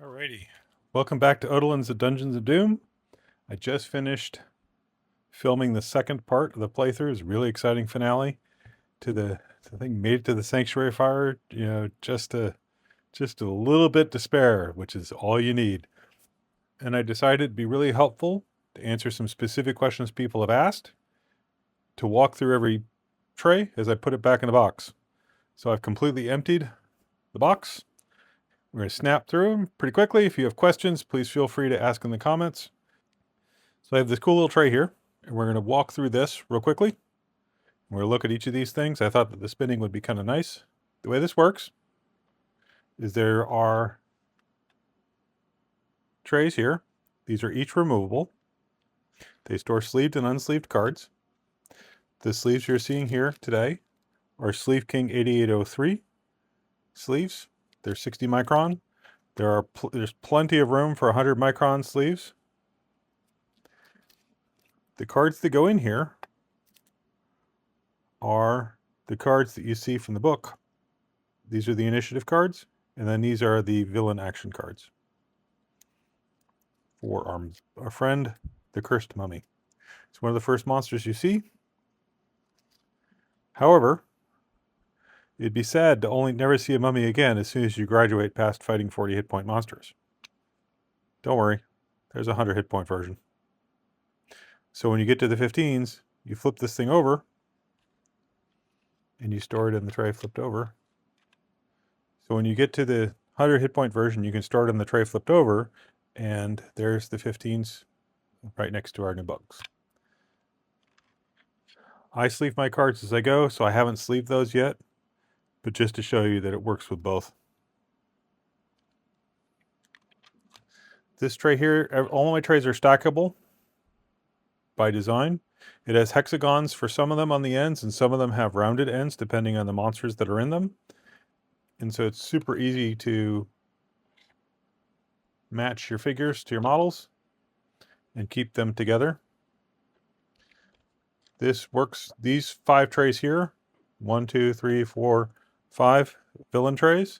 Alrighty, welcome back to Odalin's The Dungeons of Doom. I just finished filming the second part of the playthrough. It's a really exciting finale to the thing. Made it to the sanctuary fire, just a little bit to spare, which is all you need. And I decided it'd be really helpful to answer some specific questions people have asked, to walk through every tray as I put it back in the box. So I've completely emptied the box. We're going to snap through them pretty quickly. If you have questions, please feel free to ask in the comments. So I have this cool little tray here, and we're going to walk through this real quickly. We're going to look at each of these things. I thought that the spinning would be kind of nice. The way this works is there are trays here. These are each removable. They store sleeved and unsleeved cards. The sleeves you're seeing here today are Sleeve King 8803 sleeves. They're 60 micron. There's plenty of room for 100 micron sleeves. The cards that go in here are the cards that you see from the book. These are the initiative cards, and then these are the villain action cards for our friend, the Cursed Mummy. It's one of the first monsters you see. However, it'd be sad to only never see a mummy again as soon as you graduate past fighting 40 hit point monsters. Don't worry, there's a 100 hit point version. So when you get to the 15s, you flip this thing over, and you store it in the tray flipped over. So when you get to the 100 hit point version, you can store it in the tray flipped over, and there's the 15s right next to our new bugs. I sleeve my cards as I go, so I haven't sleeved those yet, but just to show you that it works with both. This tray here, all my trays are stackable by design. It has hexagons for some of them on the ends, and some of them have rounded ends depending on the monsters that are in them. And so it's super easy to match your figures to your models and keep them together. This works, these 5 trays here, 1, 2, 3, 4, 5 villain trays,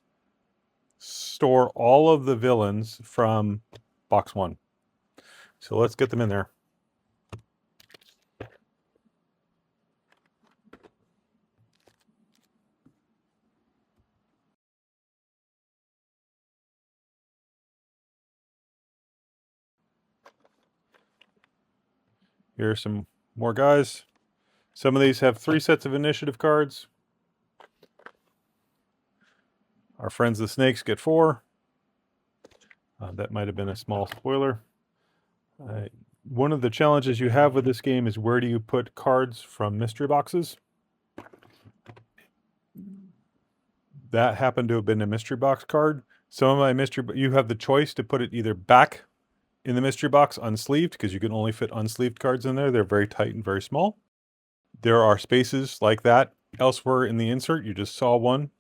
store all of the villains from box 1. So let's get them in there. Here are some more guys. Some of these have 3 sets of initiative cards. Our friends the snakes get 4. That might have been a small spoiler. One of the challenges you have with this game is where do you put cards from mystery boxes? That happened to have been a mystery box card. Some of my you have the choice to put it either back in the mystery box unsleeved, because you can only fit unsleeved cards in there. They're very tight and very small. There are spaces like that elsewhere in the insert. You just saw one.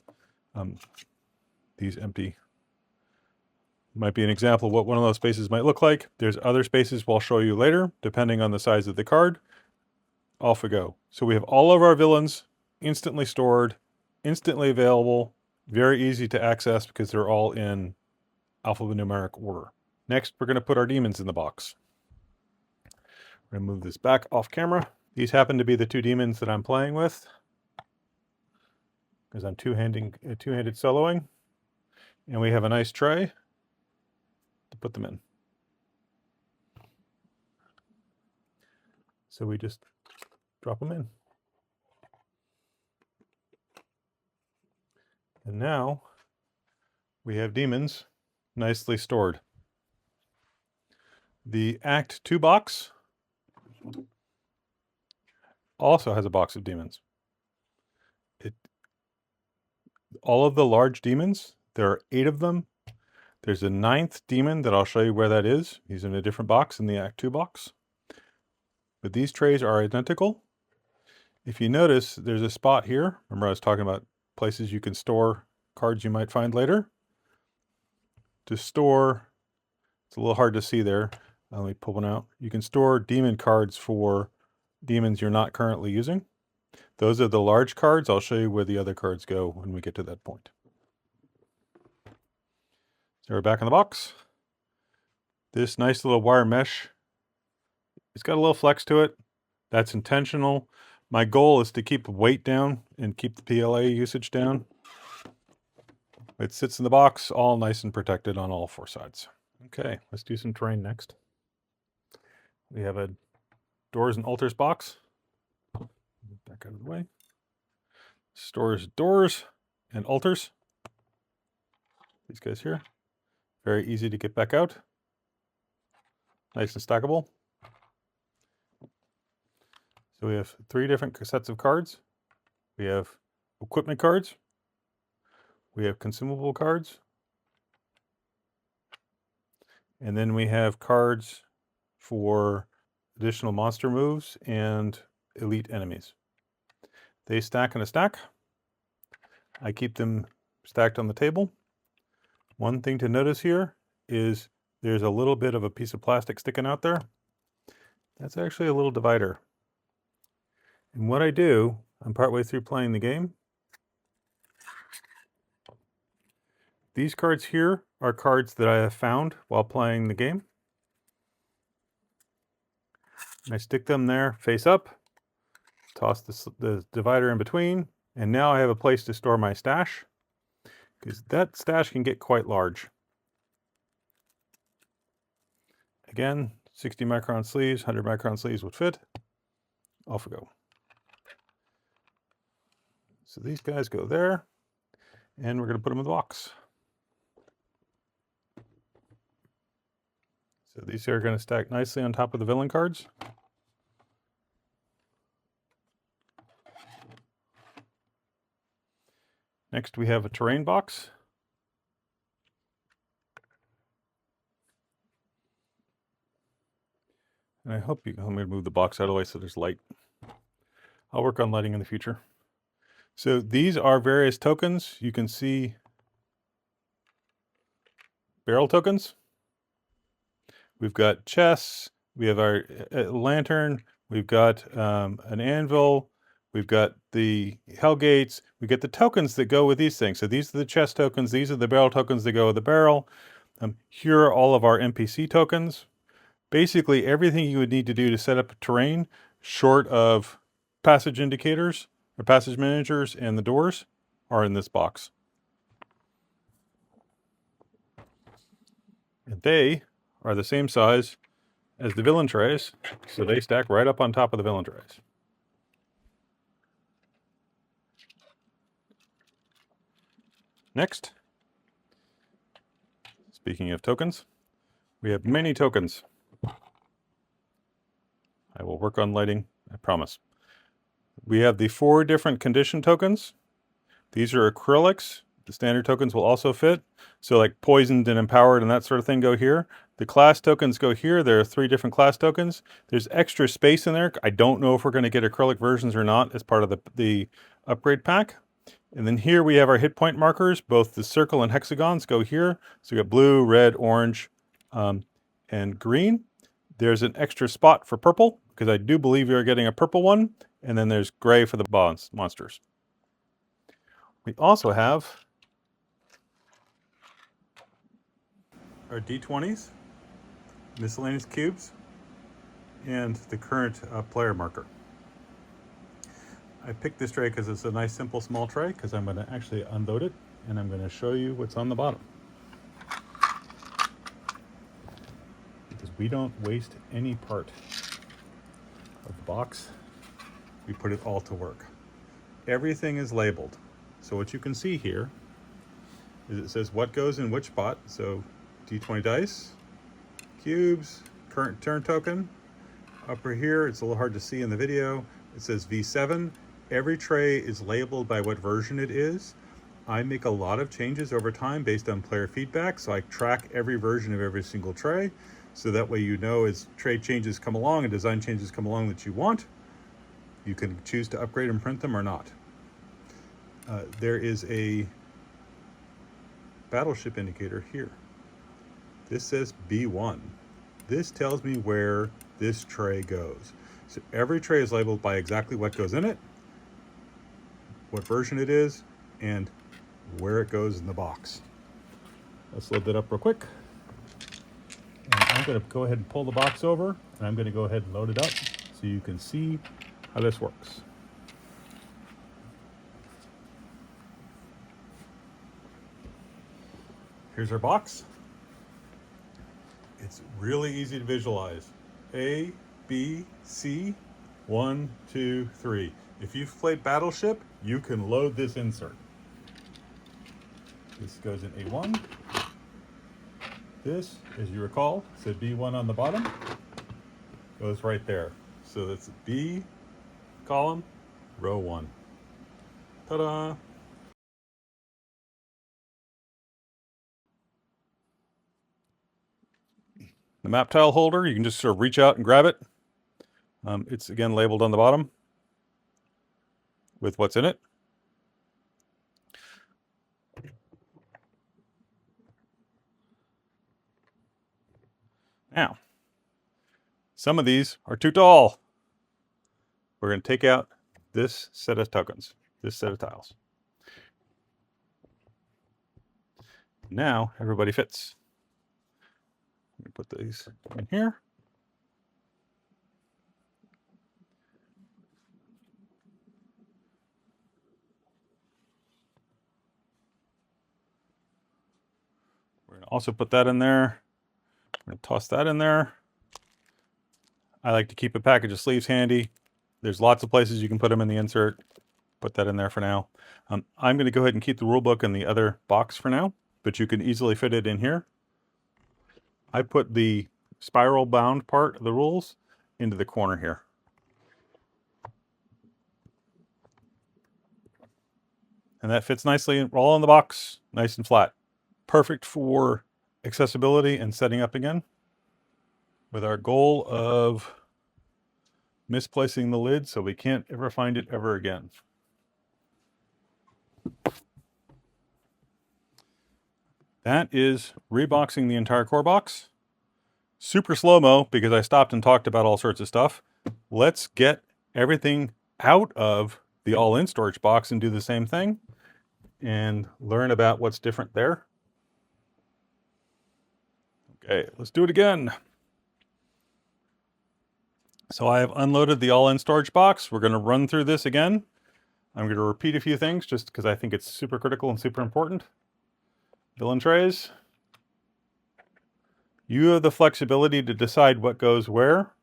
These empty might be an example of what one of those spaces might look like. There's other spaces we'll show you later, depending on the size of the card. Off we go. So we have all of our villains instantly stored, instantly available, very easy to access because they're all in alphanumeric order. Next, we're going to put our demons in the box. We're going to move this back off camera. These happen to be the 2 demons that I'm playing with, because I'm two-handed soloing. And we have a nice tray to put them in. So we just drop them in. And now we have demons nicely stored. The Act 2 box also has a box of demons. All of the large demons, there are 8 of them. There's a 9th demon that I'll show you where that is. He's in a different box in the Act 2 box. But these trays are identical. If you notice, there's a spot here. Remember I was talking about places you can store cards you might find later. To store, it's a little hard to see there. Let me pull one out. You can store demon cards for demons you're not currently using. Those are the large cards. I'll show you where the other cards go when we get to that point. So we're back in the box. This nice little wire mesh, it's got a little flex to it. That's intentional. My goal is to keep the weight down and keep the PLA usage down. It sits in the box, all nice and protected on all four sides. Okay, let's do some terrain next. We have a doors and altars box. Back out of the way. Stores doors and altars. These guys here. Very easy to get back out. Nice and stackable. So we have 3 different sets of cards. We have equipment cards. We have consumable cards. And then we have cards for additional monster moves and elite enemies. They stack in a stack. I keep them stacked on the table. One thing to notice here is there's a little bit of a piece of plastic sticking out there. That's actually a little divider. And what I do, I'm partway through playing the game. These cards here are cards that I have found while playing the game. And I stick them there face up, toss the divider in between, and now I have a place to store my stash, because that stash can get quite large. Again, 60 micron sleeves, 100 micron sleeves would fit. Off we go. So these guys go there, and we're going to put them in the box. So these are going to stack nicely on top of the villain cards. Next we have a terrain box. And I hope you, I'm going to move the box out of the way so there's light. I'll work on lighting in the future. So these are various tokens. You can see barrel tokens. We've got chests. We have our lantern. We've got an anvil. We've got the hellgates. We get the tokens that go with these things. So these are the chest tokens. These are the barrel tokens that go with the barrel. Here are all of our NPC tokens. Basically everything you would need to do to set up a terrain, short of passage indicators or passage managers and the doors, are in this box. And they are the same size as the villain trays, so they stack right up on top of the villain trays. Next, speaking of tokens, we have many tokens. I will work on lighting, I promise. We have the 4 different condition tokens. These are acrylics. The standard tokens will also fit. So like poisoned and empowered and that sort of thing go here. The class tokens go here. There are 3 different class tokens. There's extra space in there. I don't know if we're going to get acrylic versions or not as part of the upgrade pack. And then here we have our hit point markers. Both the circle and hexagons go here. So we got blue, red, orange, and green. There's an extra spot for purple, because I do believe you're getting a purple one. And then there's gray for the monsters. We also have our D20s, miscellaneous cubes, and the current player marker. I picked this tray because it's a nice, simple, small tray, because I'm going to actually unload it, and I'm going to show you what's on the bottom. Because we don't waste any part of the box. We put it all to work. Everything is labeled. So what you can see here is it says what goes in which spot. So D20 dice, cubes, current turn token. Upper here, it's a little hard to see in the video. It says V7. Every tray is labeled by what version it is. I make a lot of changes over time based on player feedback, so I track every version of every single tray. So that way you know as tray changes come along and design changes come along that you want, you can choose to upgrade and print them or not. There is a Battleship indicator here. This says B1. This tells me where this tray goes. So every tray is labeled by exactly what goes in it, what version it is, and where it goes in the box. Let's load that up real quick. And I'm going to go ahead and pull the box over, and I'm going to go ahead and load it up so you can see how this works. Here's our box. It's really easy to visualize. A, B, C, 1, 2, 3. If you've played Battleship, you can load this insert. This goes in A1. This, as you recall, said B1 on the bottom, goes right there. So that's B column, row 1. Ta-da! The map tile holder, you can just sort of reach out and grab it. It's again labeled on the bottom with what's in it. Now, some of these are too tall. We're going to take out this set of tokens, this set of tiles. Now, everybody fits. Let me put these in here. We're going to also put that in there. I'm going to toss that in there. I like to keep a package of sleeves handy. There's lots of places you can put them in the insert. Put that in there for now. I'm going to go ahead and keep the rule book in the other box for now, but you can easily fit it in here. I put the spiral bound part of the rules into the corner here. And that fits nicely all in the box, nice and flat. Perfect for accessibility and setting up again, with our goal of misplacing the lid so we can't ever find it ever again. That is reboxing the entire core box. Super slow-mo because I stopped and talked about all sorts of stuff. Let's get everything out of the all-in storage box and do the same thing and learn about what's different there. Okay, let's do it again. So I have unloaded the all-in storage box. We're going to run through this again. I'm going to repeat a few things just because I think it's super critical and super important. Villain trays. You have the flexibility to decide what goes where.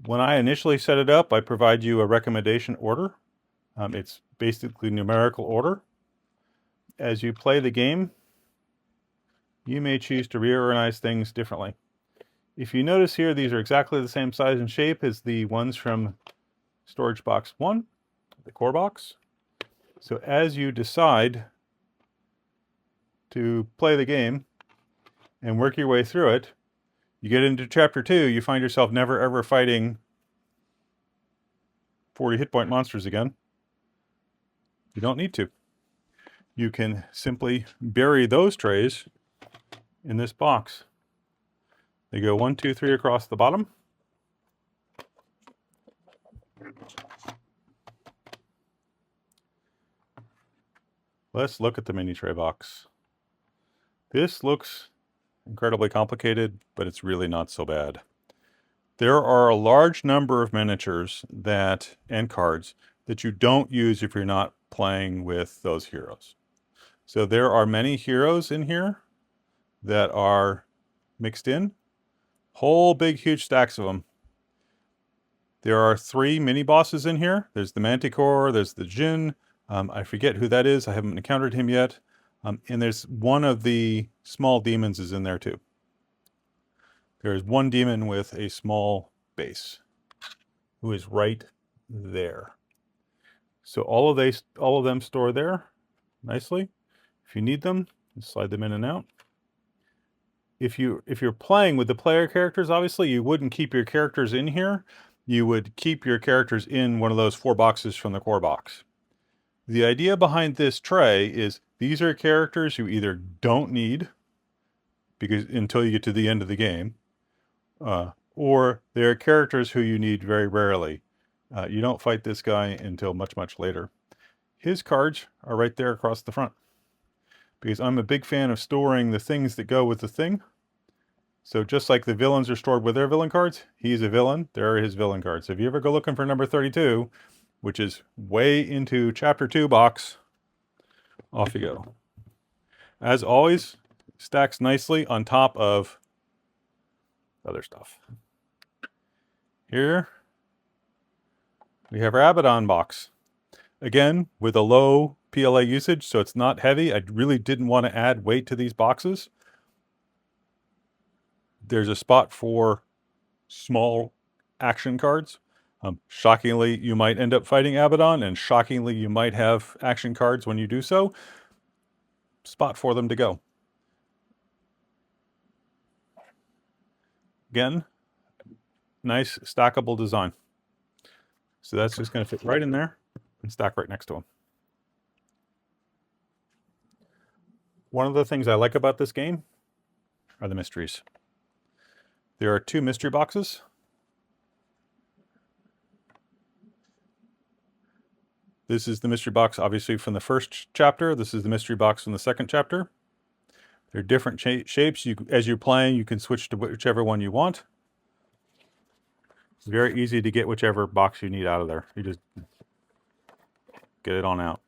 When I initially set it up, I provide you a recommendation order. It's basically numerical order. As you play the game, you may choose to reorganize things differently. If you notice here, these are exactly the same size and shape as the ones from storage box 1, the core box. So as you decide to play the game and work your way through it, you get into chapter 2, you find yourself never ever fighting 40 hit point monsters again. You don't need to. You can simply bury those trays in this box. They go 1, 2, 3 across the bottom. Let's look at the mini tray box. This looks incredibly complicated, but it's really not so bad. There are a large number of miniatures and cards that you don't use if you're not playing with those heroes. So there are many heroes in here that are mixed in. Whole big huge stacks of them. There are 3 mini bosses in here. There's the Manticore, there's the Djinn. I forget who that is. I haven't encountered him yet. And there's one of the small demons is in there too. There's one demon with a small base who is right there. So all of them store there nicely. If you need them, slide them in and out. If you're playing with the player characters, obviously you wouldn't keep your characters in here. You would keep your characters in one of those 4 boxes from the core box. The idea behind this tray is these are characters you either don't need because until you get to the end of the game, or they're characters who you need very rarely. You don't fight this guy until much, much later. His cards are right there across the front. because I'm a big fan of storing the things that go with the thing. So just like the villains are stored with their villain cards, he's a villain, there are his villain cards. So if you ever go looking for number 32, which is way into chapter 2 box, off you go. As always, stacks nicely on top of other stuff. Here we have our Abaddon box. Again, with a low PLA usage, so it's not heavy. I really didn't want to add weight to these boxes. There's a spot for small action cards. Shockingly, you might end up fighting Abaddon, and shockingly, you might have action cards when you do so. Spot for them to go. Again, nice stackable design. So that's just going to fit right in there and stack right next to them. One of the things I like about this game are the mysteries. There are 2 mystery boxes. This is the mystery box, obviously, from the first chapter. This is the mystery box from the second chapter. They're different shapes. As you're playing, you can switch to whichever one you want. It's very easy to get whichever box you need out of there. You just get it on out.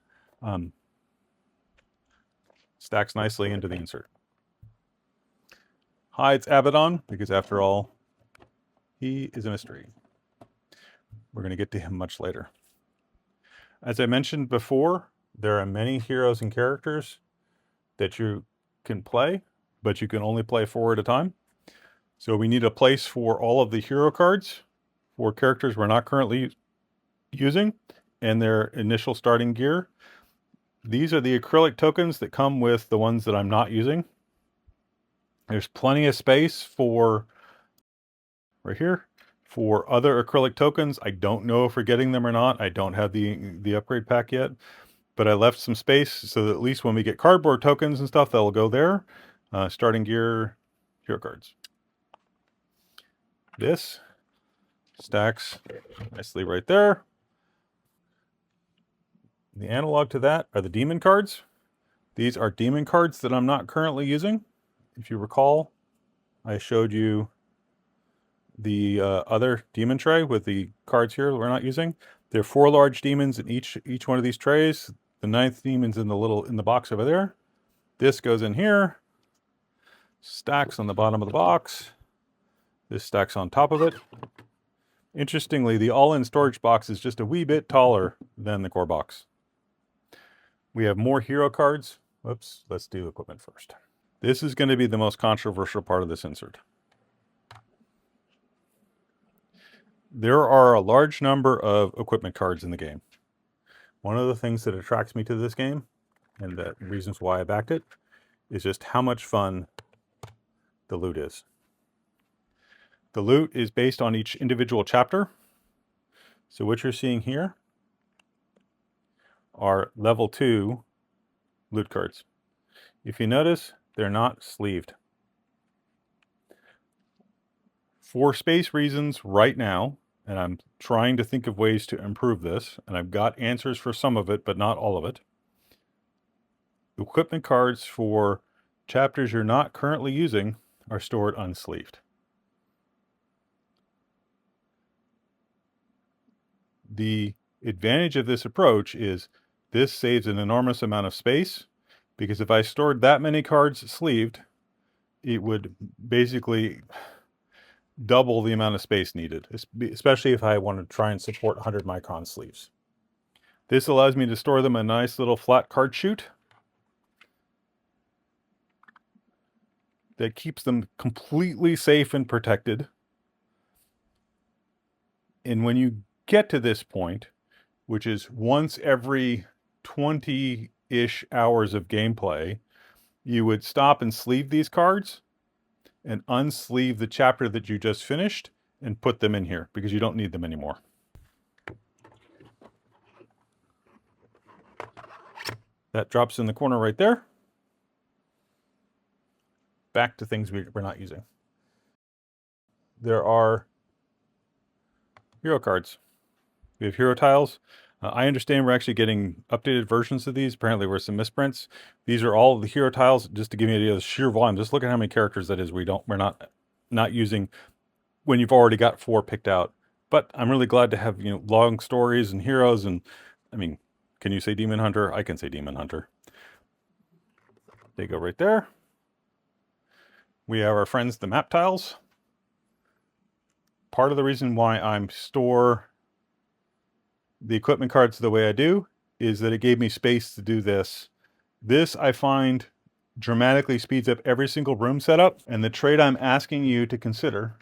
Stacks nicely into the insert. Hides Abaddon, because after all, he is a mystery. We're going to get to him much later. As I mentioned before, there are many heroes and characters that you can play, but you can only play 4 at a time. So we need a place for all of the hero cards for characters we're not currently using and their initial starting gear. These are the acrylic tokens that come with the ones that I'm not using. There's plenty of space for, right here, for other acrylic tokens. I don't know if we're getting them or not. I don't have the upgrade pack yet, but I left some space so that at least when we get cardboard tokens and stuff, that'll go there. Starting gear, hero cards. This stacks nicely right there. The analog to that are the demon cards. These are demon cards that I'm not currently using. If you recall, I showed you the other demon tray with the cards here that we're not using. There are 4 large demons in each one of these trays. The 9th demon's in the box over there. This goes in here. Stacks on the bottom of the box. This stacks on top of it. Interestingly, the all-in storage box is just a wee bit taller than the core box. We have more hero cards. Whoops, let's do equipment first. This is going to be the most controversial part of this insert. There are a large number of equipment cards in the game. One of the things that attracts me to this game, and the reasons why I backed it, is just how much fun the loot is. The loot is based on each individual chapter. So what you're seeing here are level 2 loot cards. If you notice, they're not sleeved. For space reasons right now, and I'm trying to think of ways to improve this, and I've got answers for some of it, but not all of it. Equipment cards for chapters you're not currently using are stored unsleeved. The advantage of this approach is this saves an enormous amount of space, because if I stored that many cards sleeved, it would basically double the amount of space needed, especially if I want to try and support 100 micron sleeves. This allows me to store them in a nice little flat card chute that keeps them completely safe and protected. And when you get to this point, which is once every 20-ish hours of gameplay, you would stop and sleeve these cards and unsleeve the chapter that you just finished and put them in here because you don't need them anymore. That drops in the corner right there. Back to things we're not using. There are hero cards. We have hero tiles. I understand we're actually getting updated versions of these. Apparently, there were some misprints. These are all the hero tiles. Just to give you an idea of the sheer volume, just look at how many characters that is. We're not using when you've already got 4 picked out. But I'm really glad to have long stories and heroes. And I mean, can you say Demon Hunter? I can say Demon Hunter. They go right there. We have our friends, the map tiles. Part of the reason why I store the equipment cards the way I do is that it gave me space to do this. This, I find, dramatically speeds up every single room setup. And the trade I'm asking you to consider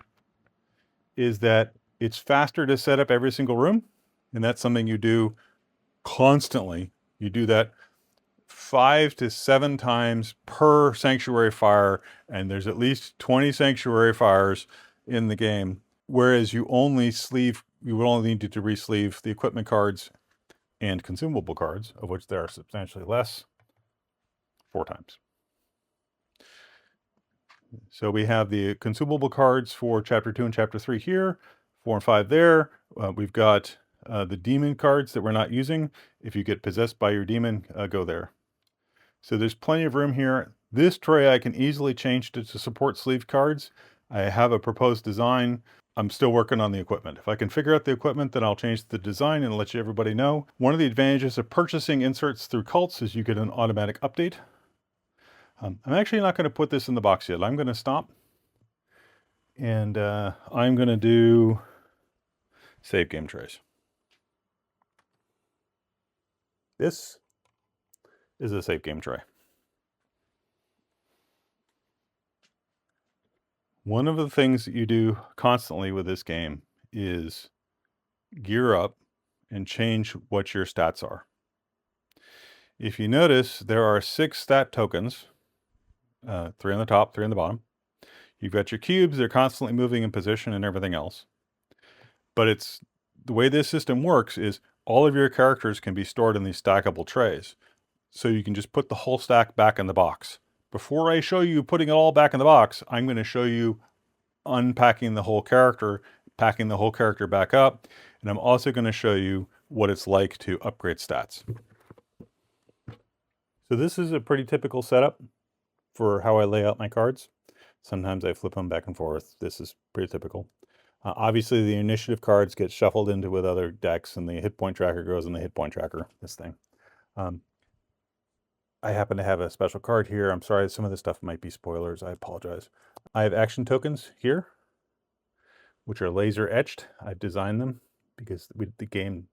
is that it's faster to set up every single room. And that's something you do constantly. You do that 5 to 7 times per sanctuary fire. And there's at least 20 sanctuary fires in the game. Whereas you would only need to re-sleeve the equipment cards and consumable cards, of which there are substantially less, 4 times. So we have the consumable cards for Chapter 2 and Chapter 3 here, 4 and 5 there. We've got the demon cards that we're not using. If you get possessed by your demon, go there. So there's plenty of room here. This tray I can easily change to support sleeve cards. I have a proposed design. I'm still working on the equipment. If I can figure out the equipment, then I'll change the design and let everybody know. One of the advantages of purchasing inserts through cults is you get an automatic update. I'm actually not going to put this in the box yet. I'm going to stop. And I'm going to do save game trays. This is a save game tray. One of the things that you do constantly with this game is gear up and change what your stats are. If you notice, there are 6 stat tokens, 3 on the top, 3 on the bottom. You've got your cubes, they're constantly moving in position and everything else. But the way this system works is all of your characters can be stored in these stackable trays. So you can just put the whole stack back in the box. Before I show you putting it all back in the box, I'm going to show you unpacking the whole character, packing the whole character back up, and I'm also going to show you what it's like to upgrade stats. So this is a pretty typical setup for how I lay out my cards. Sometimes I flip them back and forth. This is pretty typical. Obviously, the initiative cards get shuffled into with other decks, and the hit point tracker goes in the hit point tracker, this thing. I happen to have a special card here. I'm sorry, some of this stuff might be spoilers. I apologize. I have action tokens here, which are laser etched. I've designed them because the game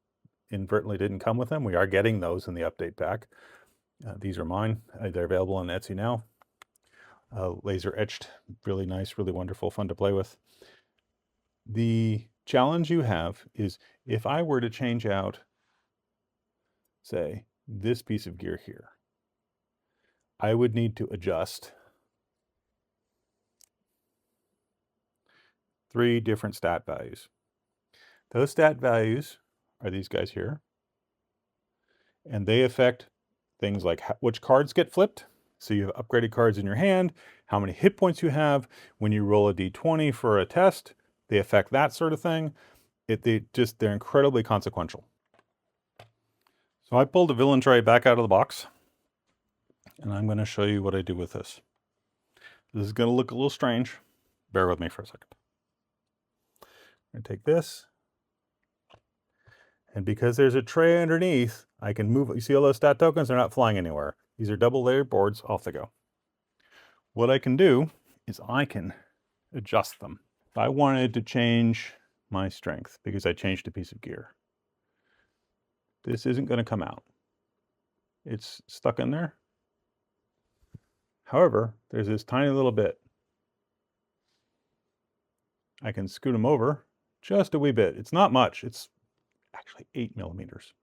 inadvertently didn't come with them. We are getting those in the update pack. These are mine. They're available on Etsy now. Laser etched, really nice, really wonderful, fun to play with. The challenge you have is if I were to change out, say, this piece of gear here, I would need to adjust 3 different stat values. Those stat values are these guys here, and they affect things like which cards get flipped. So you have upgraded cards in your hand, how many hit points you have. When you roll a d20 for a test, they affect that sort of thing. They're incredibly consequential. So I pulled the villain tray back out of the box, and I'm going to show you what I do with this. This is going to look a little strange. Bear with me for a second. I'm going to take this, and because there's a tray underneath, I can move. You see all those stat tokens? They're not flying anywhere. These are double layered boards. Off they go. What I can do is I can adjust them. If I wanted to change my strength because I changed a piece of gear, this isn't going to come out. It's stuck in there. However, there's this tiny little bit. I can scoot them over just a wee bit. It's not much. It's actually 8 millimeters.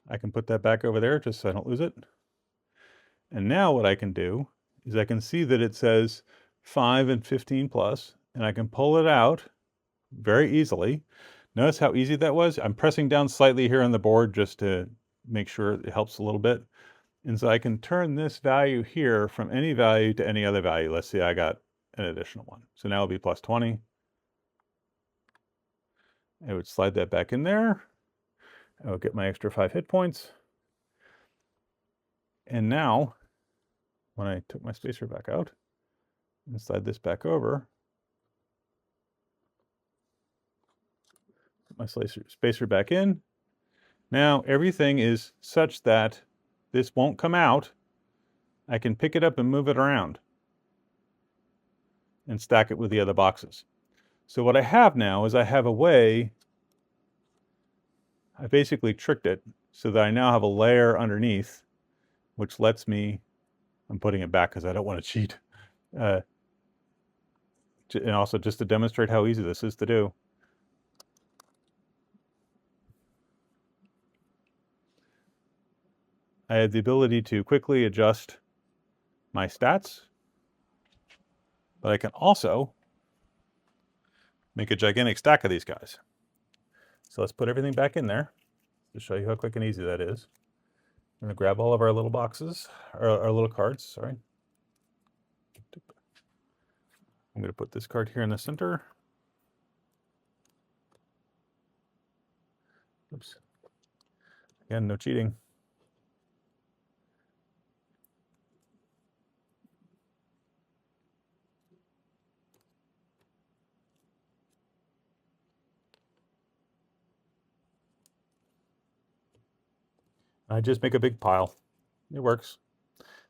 I can put that back over there just so I don't lose it. And now what I can do is I can see that it says 5 and 15 plus, and I can pull it out very easily. Notice how easy that was? I'm pressing down slightly here on the board just to make sure it helps a little bit. And so I can turn this value here from any value to any other value. Let's see, I got an additional one. So now it'll be plus 20. I would slide that back in there. I'll get my extra 5 hit points. And now, when I took my spacer back out and slide this back over, put my spacer back in. Now everything is such that this won't come out. I can pick it up and move it around and stack it with the other boxes. So what I have now is I have a way, I basically tricked it so that I now have a layer underneath, which lets me, I'm putting it back because I don't want to cheat. And also just to demonstrate how easy this is to do. I have the ability to quickly adjust my stats, but I can also make a gigantic stack of these guys. So let's put everything back in there to show you how quick and easy that is. I'm going to grab all of our little boxes, or our little cards, sorry. I'm going to put this card here in the center. Oops. Again, no cheating. I just make a big pile. It works.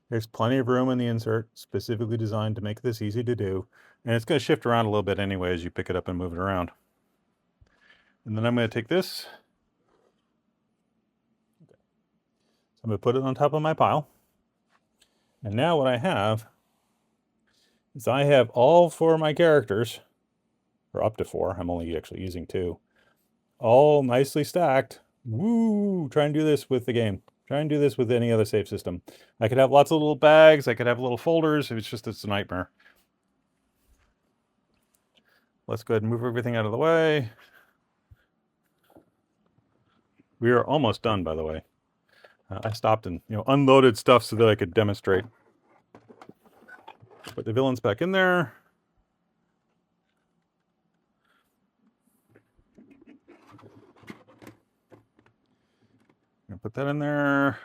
There's plenty of room in the insert, specifically designed to make this easy to do. And it's going to shift around a little bit anyway as you pick it up and move it around. And then I'm going to take this. So I'm going to put it on top of my pile. And now what I have is I have all 4 of my characters, or up to 4, I'm only actually using 2, all nicely stacked. Woo! Try and do this with the game. Try and do this with any other save system. I could have lots of little bags, I could have little folders, it's a nightmare. Let's go ahead and move everything out of the way. We are almost done, by the way. I stopped and unloaded stuff so that I could demonstrate. Put the villains back in there. I'm gonna put that in there.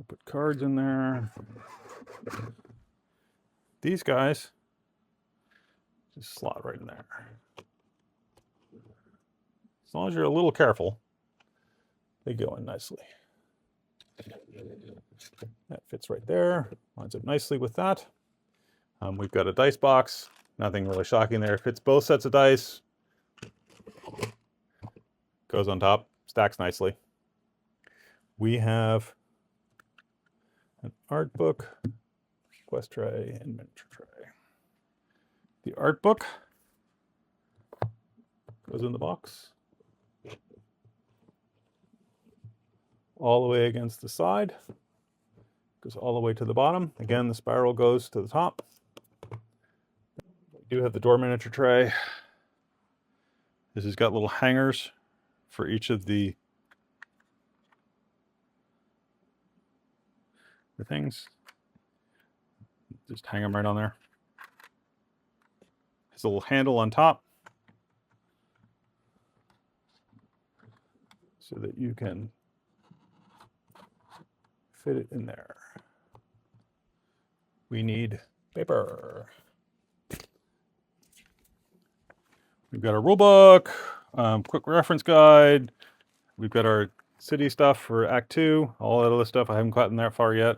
Put cards in there. These guys just slot right in there. As long as you're a little careful, they go in nicely. That fits right there. Lines up nicely with that. We've got a dice box. Nothing really shocking there. Fits both sets of dice. Goes on top. Stacks nicely. We have an art book, quest tray, and miniature tray. The art book goes in the box. All the way against the side. Goes all the way to the bottom. Again, the spiral goes to the top. We do have the door miniature tray. This has got little hangers for each of the things. Just hang them right on there. There's a little handle on top so that you can fit it in there. We need paper. We've got our rule book, quick reference guide. We've got our city stuff for Act 2, all that other stuff. I haven't gotten that far yet.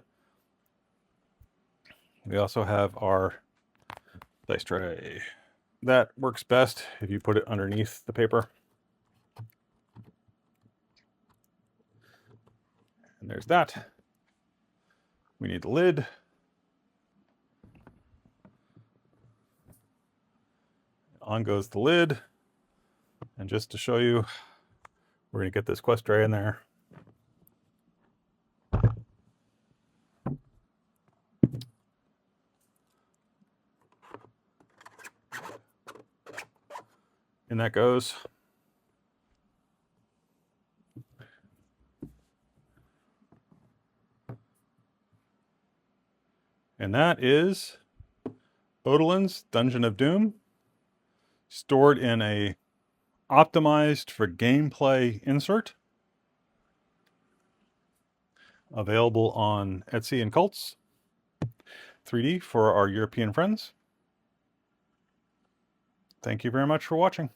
We also have our dice tray. That works best if you put it underneath the paper. And there's that. We need the lid. On goes the lid. And just to show you, we're going to get this quest tray in there. And that goes. And that is Odalin's Dungeon of Doom, stored in a optimized for gameplay insert. Available on Etsy and Cults. 3D for our European friends. Thank you very much for watching.